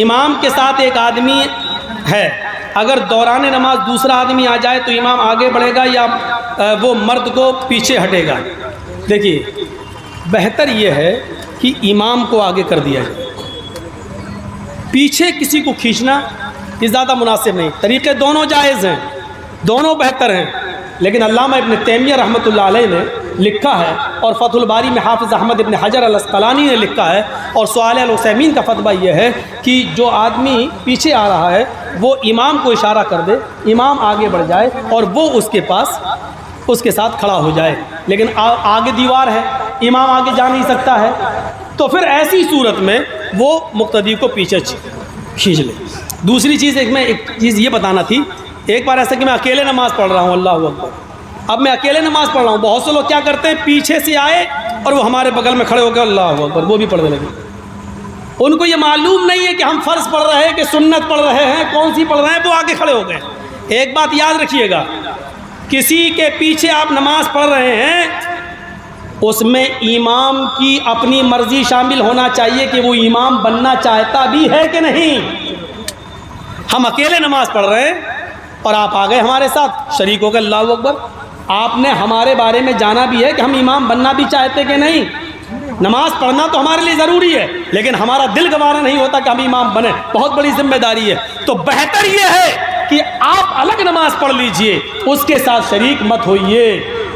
امام کے ساتھ ایک آدمی ہے، اگر دوران نماز دوسرا آدمی آ جائے تو امام آگے بڑھے گا یا وہ مرد کو پیچھے ہٹے گا؟ دیکھیے بہتر یہ ہے کہ امام کو آگے کر دیا جائے، پیچھے کسی کو کھینچنا یہ زیادہ مناسب نہیں۔ طریقے دونوں جائز ہیں، دونوں بہتر ہیں، لیکن علامہ ابن تیمیہ رحمۃ اللہ علیہ نے لکھا ہے اور فتح الباری میں حافظ احمد ابن حجر العسقلانی نے لکھا ہے اور صالح العثیمین کا فتویٰ یہ ہے کہ جو آدمی پیچھے آ رہا ہے وہ امام کو اشارہ کر دے، امام آگے بڑھ جائے اور وہ اس کے ساتھ کھڑا ہو جائے، لیکن آگے دیوار ہے، امام آگے جا نہیں سکتا ہے، تو پھر ایسی صورت میں وہ مقتدی کو پیچھے کھینچ لے۔ دوسری چیز ایک چیز یہ بتانا تھی، ایک بار ایسا کہ میں اکیلے نماز پڑھ رہا ہوں، اللہ اکبر، اب میں اکیلے نماز پڑھ رہا ہوں، بہت سے لوگ کیا کرتے ہیں پیچھے سے آئے اور وہ ہمارے بغل میں کھڑے ہو کے اللہ اکبر وہ بھی پڑھنے لگے۔ ان کو یہ معلوم نہیں ہے کہ ہم فرض پڑھ رہے ہیں کہ سنت پڑھ رہے ہیں، کون سی پڑھ رہے ہیں، وہ آگے کھڑے ہو گئے۔ ایک بات یاد رکھیے گا، کسی کے پیچھے آپ نماز پڑھ رہے ہیں اس میں امام کی اپنی مرضی شامل ہونا چاہیے کہ وہ امام بننا چاہتا بھی ہے کہ نہیں۔ ہم اکیلے نماز پڑھ رہے ہیں اور آپ آ گئے ہمارے ساتھ شریک ہو کے اللہ اکبر، آپ نے ہمارے بارے میں جانا بھی ہے کہ ہم امام بننا بھی چاہتے کہ نہیں۔ نماز پڑھنا تو ہمارے لیے ضروری ہے، لیکن ہمارا دل گوارا نہیں ہوتا کہ ہم امام بنیں، بہت بڑی ذمہ داری ہے۔ تو بہتر یہ ہے کہ آپ الگ نماز پڑھ لیجئے، اس کے ساتھ شریک مت ہوئیے،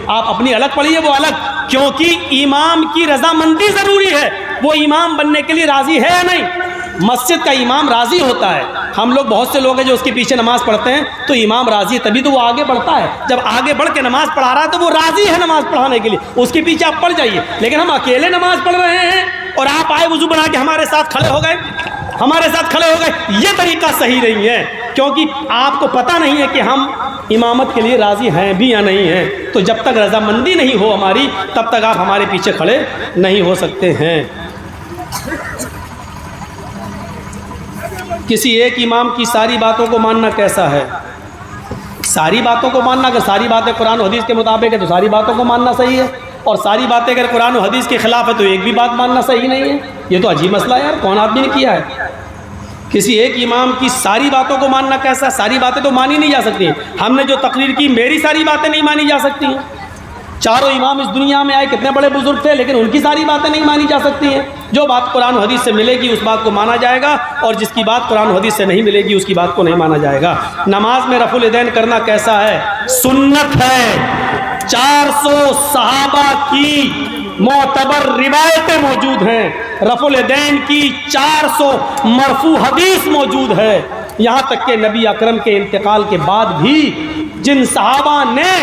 آپ اپنی الگ پڑھیے وہ الگ، کیونکہ امام کی رضامندی ضروری ہے۔ وہ امام بننے کے لیے راضی ہے یا نہیں؟ مسجد کا امام راضی ہوتا ہے، ہم لوگ بہت سے لوگ ہیں جو اس کے پیچھے نماز پڑھتے ہیں تو امام راضی ہے تبھی تو وہ آگے بڑھتا ہے، جب آگے بڑھ کے نماز پڑھا رہا ہے تو وہ راضی ہے نماز پڑھانے کے لیے، اس کے پیچھے آپ پڑھ جائیے۔ لیکن ہم اکیلے نماز پڑھ رہے ہیں اور آپ آئے وضو بنا کے ہمارے ساتھ کھڑے ہو گئے، یہ طریقہ صحیح نہیں ہے، کیونکہ آپ کو پتہ نہیں ہے کہ ہم امامت کے لیے راضی ہیں بھی یا نہیں ہیں۔ تو جب تک رضامندی نہیں ہو ہماری تب تک آپ ہمارے پیچھے کھڑے نہیں ہو سکتے ہیں۔ کسی ایک امام کی ساری باتوں کو ماننا کیسا ہے؟ ساری باتوں کو ماننا، اگر ساری باتیں قرآن و حدیث کے مطابق ہے تو ساری باتوں کو ماننا صحیح ہے، اور ساری باتیں اگر قرآن و حدیث کے خلاف ہے تو ایک بھی بات ماننا صحیح نہیں ہے۔ یہ تو عجیب مسئلہ ہے یار، کون آدمی نے کیا ہے؟ کسی ایک امام کی ساری باتوں کو ماننا کیسا؟ ساری باتیں تو مانی نہیں جا سکتی ہیں۔ ہم نے جو تقریر کی میری ساری باتیں نہیں مانی جا سکتی ہیں۔ چاروں امام اس دنیا میں آئے، کتنے بڑے بزرگ تھے، لیکن ان کی ساری باتیں نہیں مانی جا سکتی ہیں۔ جو بات قرآن و حدیث سے ملے گی اس بات کو مانا جائے گا، اور جس کی بات قرآن و حدیث سے نہیں ملے گی اس کی بات کو نہیں مانا جائے گا۔ نماز میں رفع الیدین کرنا کیسا ہے؟ سنت ہے، 400 صحابہ کی معتبر روایتیں موجود ہیں، رفع الیدین کی 400 مرفوع حدیث موجود ہے، یہاں تک کہ نبی اکرم کے انتقال کے بعد بھی جن صحابہ نے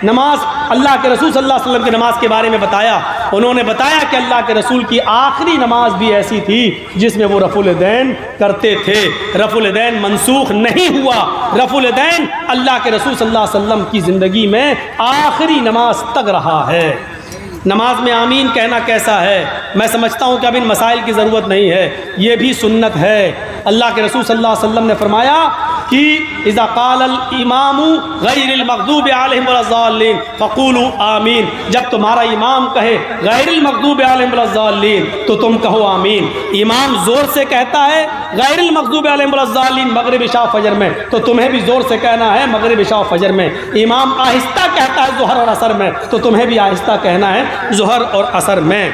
نماز اللہ کے رسول صلی اللہ علیہ وسلم کی نماز کے بارے میں بتایا، انہوں نے بتایا کہ اللہ کے رسول کی آخری نماز بھی ایسی تھی جس میں وہ رفع الیدین کرتے تھے۔ رفع الیدین منسوخ نہیں ہوا، رفع الیدین اللہ کے رسول صلی اللہ علیہ وسلم کی زندگی میں آخری نماز تک رہا ہے۔ نماز میں آمین کہنا کیسا ہے؟ میں سمجھتا ہوں کہ اب ان مسائل کی ضرورت نہیں ہے، یہ بھی سنت ہے۔ اللہ کے رسول صلی اللہ علیہ وسلم نے فرمایا کہ اذا قال الامام غیر المغضوب علیہم ولا الضالین فقولوا آمین، جب تمہارا امام کہے غیر المغضوب علیہم ولا الضالین تو تم کہو آمین۔ امام زور سے کہتا ہے غیر المغضوب علیہم ولا الضالین مغرب عشاء فجر میں تو تمہیں بھی زور سے کہنا ہے مغرب عشاء فجر میں۔ امام آہستہ کہتا ہے ظہر اور عصر میں تو تمہیں بھی آہستہ کہنا ہے ظہر اور عصر میں۔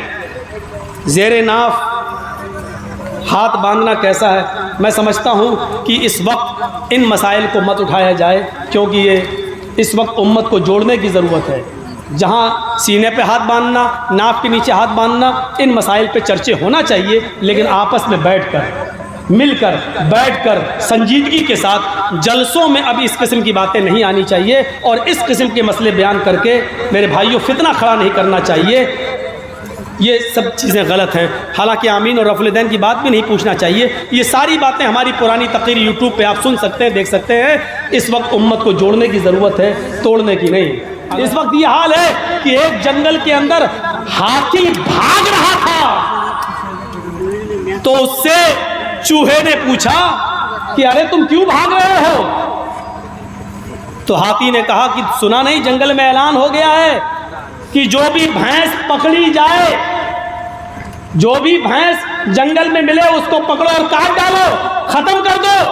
زیر ناف ہاتھ باندھنا کیسا ہے؟ میں سمجھتا ہوں کہ اس وقت ان مسائل کو مت اٹھایا جائے، کیونکہ یہ اس وقت امت کو جوڑنے کی ضرورت ہے۔ جہاں سینے پہ ہاتھ باندھنا، ناف کے نیچے ہاتھ باندھنا، ان مسائل پہ چرچے ہونا چاہیے، لیکن آپس میں بیٹھ کر، مل کر، بیٹھ کر سنجیدگی کے ساتھ جلسوں میں اب اس قسم کی باتیں نہیں آنی چاہیے، اور اس قسم کے مسئلے بیان کر کے میرے بھائیوں فتنہ کھڑا نہیں کرنا چاہیے۔ یہ سب چیزیں غلط ہیں۔ حالانکہ آمین اور رفع الیدین کی بات بھی نہیں پوچھنا چاہیے۔ یہ ساری باتیں ہماری پرانی تقریر یوٹیوب پہ آپ سن سکتے ہیں، دیکھ سکتے ہیں۔ اس وقت امت کو جوڑنے کی ضرورت ہے، توڑنے کی نہیں۔ اس وقت یہ حال ہے کہ ایک جنگل کے اندر ہاتھی بھاگ رہا تھا تو اس سے چوہے نے پوچھا کہ ارے تم کیوں بھاگ رہے ہو؟ تو ہاتھی نے کہا کہ سنا نہیں جنگل میں اعلان ہو گیا ہے کہ جو بھی بھینس پکڑی جائے جو بھی بھینس جنگل میں ملے اس کو پکڑو اور کاٹ ڈالو، ختم کر دو۔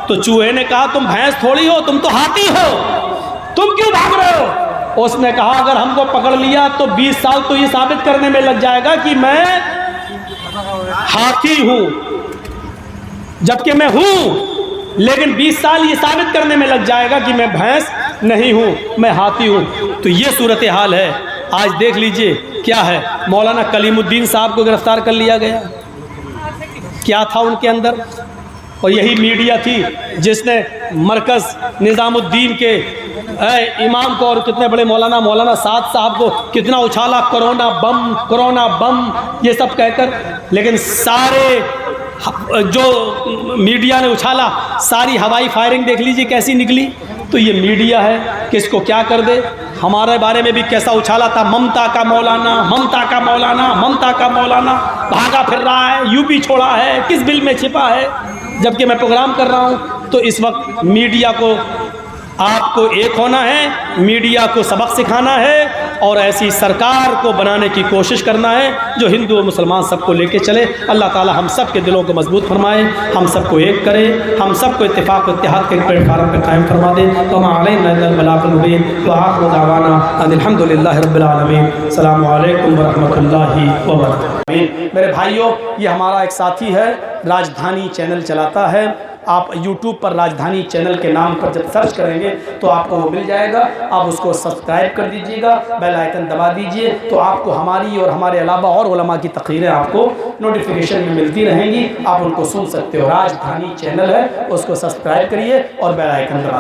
تو چوہے نے کہا تم بھینس تھوڑی ہو، تم تو ہاتھی ہو، تم کیوں بھاگ رہے ہو؟ اس نے کہا اگر ہم کو پکڑ لیا تو 20 سال تو یہ ثابت کرنے میں لگ جائے گا کہ میں ہاتھی ہوں، جبکہ میں ہوں، لیکن 20 سال یہ ثابت کرنے میں لگ جائے گا کہ میں بھینس نہیں ہوں، میں ہاتھی ہوں۔ تو یہ صورتحال ہے۔ آج دیکھ لیجئے کیا ہے، مولانا کلیم الدین صاحب کو گرفتار کر لیا گیا، کیا تھا ان کے اندر؟ اور یہی میڈیا تھی جس نے مرکز نظام الدین کے امام کو اور کتنے بڑے مولانا سعد صاحب کو کتنا اچھالا، کرونا بم یہ سب کہہ کر، لیکن سارے جو میڈیا نے اچھالا ساری ہوائی فائرنگ دیکھ لیجیے کیسی نکلی۔ تو یہ میڈیا ہے کہ اس کو کیا کر دے۔ ہمارے بارے میں بھی کیسا اچھالا تھا، ممتا کا مولانا، ممتا کا مولانا، ممتا کا مولانا، بھاگا پھر رہا ہے، یو پی چھوڑا ہے، کس بل میں چھپا ہے، جبکہ میں پروگرام کر رہا ہوں۔ تو اس وقت میڈیا کو آپ کو ایک ہونا ہے، میڈیا کو سبق سکھانا ہے اور ایسی سرکار کو بنانے کی کوشش کرنا ہے جو ہندو اور مسلمان سب کو لے کے چلے۔ اللہ تعالی ہم سب کے دلوں کو مضبوط فرمائے، ہم سب کو ایک کرے، ہم سب کو اتفاق و اتحاد کے پلیٹ فارم پہ قائم فرما دے۔ وما علینا الا البلاغ المبین وآخر دعوانا ان الحمد للہ رب العالمین۔ السلام علیکم ورحمۃ اللہ وبرکاتہ۔ میرے بھائیوں، یہ ہمارا ایک ساتھی ہے، راجدھانی چینل چلاتا ہے۔ آپ یوٹیوب پر راجدھانی چینل کے نام پر جب سرچ کریں گے تو آپ کو وہ مل جائے گا، آپ اس کو سبسکرائب کر دیجئے گا، بیل آئیکن دبا دیجئے، تو آپ کو ہماری اور ہمارے علاوہ اور علماء کی تقریریں آپ کو نوٹیفیکیشن میں ملتی رہیں گی، آپ ان کو سن سکتے ہو۔ راجدھانی چینل ہے، اس کو سبسکرائب کریے اور بیل آئیکن دبا دیجئے۔